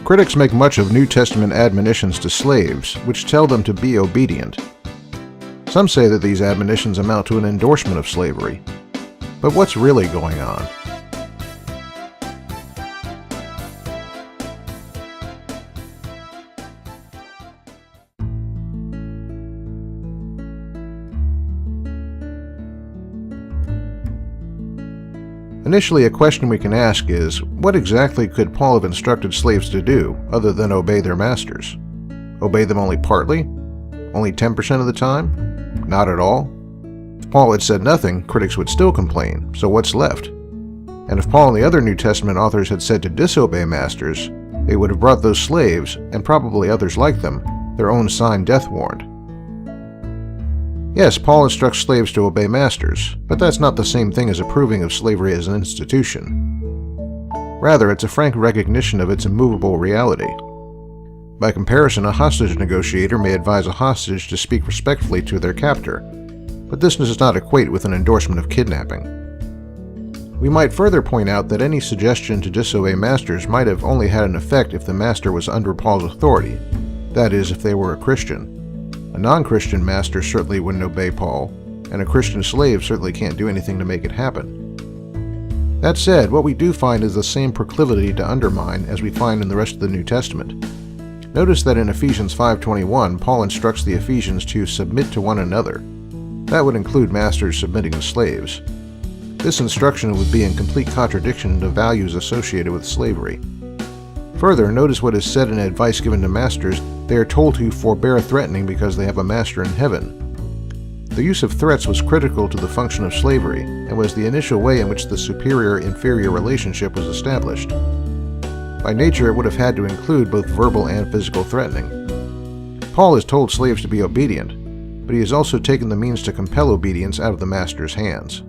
Critics make much of New Testament admonitions to slaves, which tell them to be obedient. Some say that these admonitions amount to an endorsement of slavery. But what's really going on? Initially, a question we can ask is, what exactly could Paul have instructed slaves to do other than obey their masters? Obey them only partly? Only 10% of the time? Not at all? If Paul had said nothing, critics would still complain, so what's left? And if Paul and the other New Testament authors had said to disobey masters, they would have brought those slaves, and probably others like them, their own signed death warrant. Yes, Paul instructs slaves to obey masters, but that's not the same thing as approving of slavery as an institution. Rather, it's a frank recognition of its immovable reality. By comparison, a hostage negotiator may advise a hostage to speak respectfully to their captor, but this does not equate with an endorsement of kidnapping. We might further point out that any suggestion to disobey masters might have only had an effect if the master was under Paul's authority, that is, if they were a Christian. A non-Christian master certainly wouldn't obey Paul, and a Christian slave certainly can't do anything to make it happen. That said, what we do find is the same proclivity to undermine as we find in the rest of the New Testament. Notice that in Ephesians 5:21, Paul instructs the Ephesians to submit to one another. That would include masters submitting to slaves. This instruction would be in complete contradiction to values associated with slavery. Further, notice what is said in advice given to masters. They are told to forbear threatening because they have a master in heaven. The use of threats was critical to the function of slavery and was the initial way in which the superior-inferior relationship was established. By nature, it would have had to include both verbal and physical threatening. Paul has told slaves to be obedient, but he has also taken the means to compel obedience out of the master's hands.